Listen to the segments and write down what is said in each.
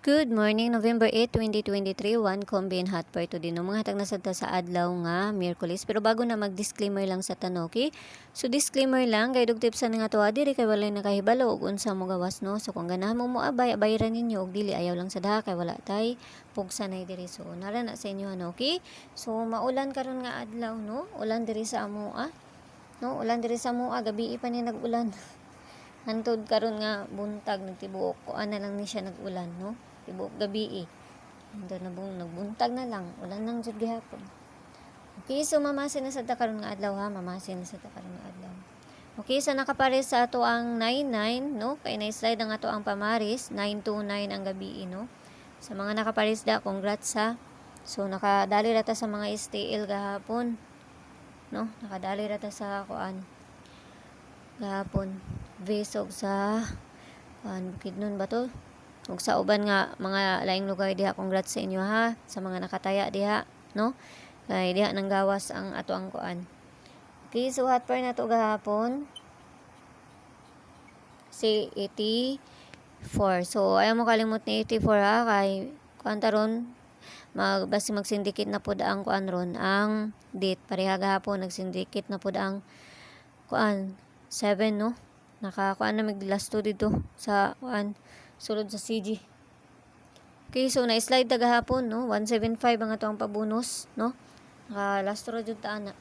Good morning, November 8, 2023, 1 combine hot per to din. Mga hatag na sadta sa adlaw nga, Miyerkules. Pero bago na mag-disclaimer lang sa tanong, okay? So, disclaimer lang, kay dug tips nga to diri kay walay nakahibalo og unsa mo gawas, no? So, kung ganahan mo moabay, abayran ninyo og dili ayaw lang sa daha kay wala tay pugsa nay diri. So, nara na sa inyo ano, okay? So, maulan karon nga adlaw, no? Ulan diri sa amoa. No, ulan diri sa amoa, gabi pa ni nag-ulan. Hantod karon nga buntag nagtibuok ko ana lang ni siya nag-ulan, no? Tibuok gabi eh. Hantod na nagbuntag na lang, ulan nang jud gihapon. Okay, so mamasin na sa ta karon nga adlaw ha, mamasin na sa ta karon nga adlaw. Okay, so nakapare sa ato ang 99, no? Kay na-slide ang ato ang pamaris, 929 ang gabi, no? Sa mga nakaparis da, congrats ha. So nakadali rata sa mga STL gahapon, no? Nakadali rata sa kuan gahapon. Vesog sa Bukidnon ba to? Ug sa uban nga mga laing lugar diha, congrats sa inyo ha sa mga nakataya diha, no? Kay diha nang gawas ang ato ang kuan. Okay, so hot per na to gahapon si 84. So ayaw mo kalimot ni 84 ha, kay kuan taron basi magsindikit na pud ang kuan ron ang date pareha gahapon nagsindikit na pud ang kuan 7, no? Nakakuan na last 2 dito sa kuan sulod sa CG. Okay, so na-slide ta gahapon, no? 175 ang ato ang pabonus, no? Naka last ra jud ta ana.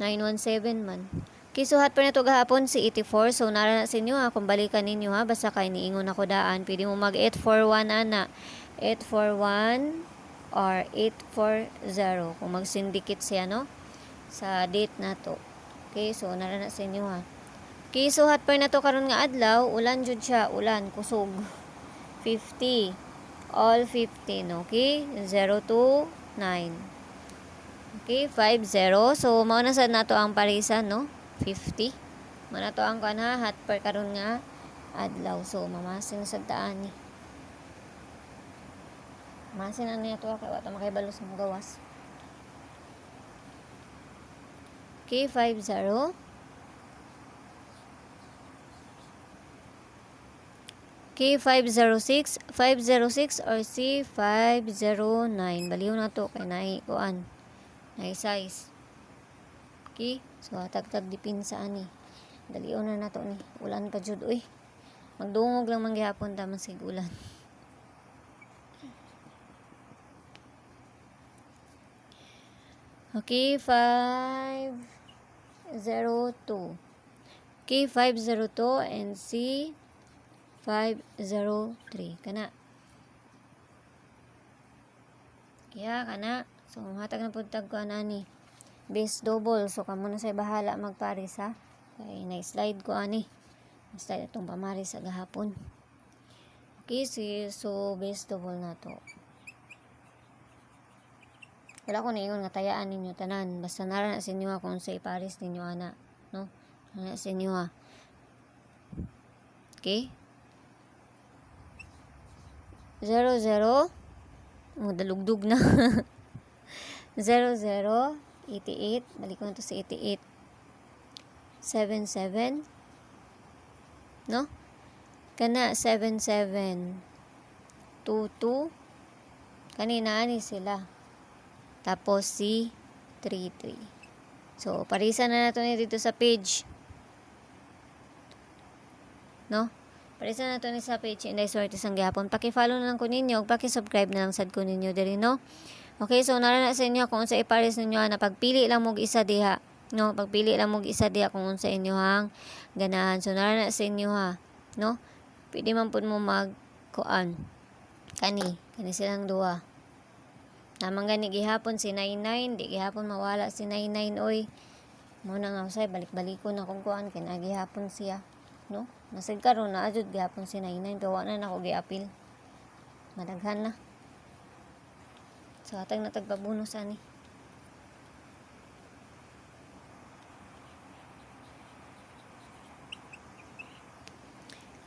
917 man. Okay, so hot pa na to gahapon si 84. So nara na sa inyo ha, kung balikan ninyo ha, basta kay niingon ako daan, pwede mo mag 841 ana. 841 or 840 kung mag-syndicate siya, no? Sa date na to. Okay, so nara na sa inyo ha. Okay, so hot pa na to karon nga adlaw, ulan jud siya, ulan kusog. 50. All 15, okay? 0 to 9. Okay, 50. So mao na sad nato ang parisan, no? 50. Mao na to ang kana hot per karon nga adlaw. So mamasin sa daan ni. Masin na niya to kay wa ta makahibalo sa mga gawas. Okay, 50. Okay, 506 or C509. Baliw na to kay nahi kuan. Nahi size. Okay, so tagtag dipin sa ani. Dalion na nato ni. Ulan pa jud oy. Magdungog lang man gihapon ta masig ulan. Okay, 502. Okay, 502 and C 503 kana. Kaya kana. So hatag na pud tag ko ani. Base double. So kamo na say bahala magparis ha. Kay na-slide ko ani. Na-slide itong pamaris sa gahapon. Okay, so base double na to. Wala ko niingon nga tayaan ninyo tanan. Basta nara na sa inyo kung sa iparis ninyo ana, no? Nara sa inyo ha. Okay? 00 dalugdog na 0088 balik ko na to sa 88 77 no kana 7722 kanina ani sila tapos si 33. So parisan na nato ni dito sa page, no? Parisa na to ni sa page Inday Swerte sang gihapon. Paki-follow na lang ko ninyo, paki-subscribe na lang sad ko ninyo diri, no? Okay, so nara na sa inyo kung unsa ipares ninyo na pagpili lang mog isa diha, no? Pagpili lang mog isa diha kung unsa inyo hang ganahan. So nara na sa inyo ha, no? Pwede man pud mo mag kuan. Kani silang duha. Namang gani gihapon si 99, di gihapon mawala si 99 oy. Mo na nga usay balik-baliko na kung kuan kay nagihapon siya, no? Nasig karon na ajud gihapon si 99 pero wala na ako giapil. Madaghan na. So atag na tagpabonus ani.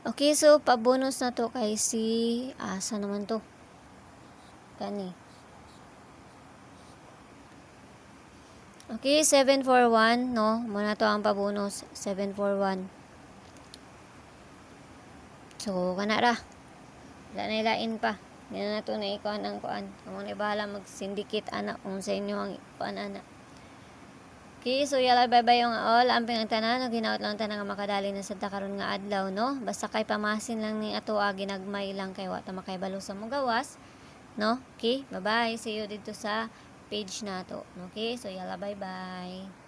Okay, so pabonus na to kay si asa naman to. Kani. Okay, 741, no? Muna to ang pabonus, 741. So, kana ra. Wala na ilain pa. Hindi na nato na ikuan ang kuan. Kamo na bahala mag-syndicate anak kung sa inyo ang kuan anak. Okay, so yala bye-bye yung all. Amping ang tanan, ginaot lang tanan nga makadali na sa karon nga adlaw, no? Basta kay pamasin lang ni ato ginagmay lang kay wa ta makaibalo sa mong gawas, no? Okay, bye-bye. See you dito sa page nato. Okay, so yala bye-bye.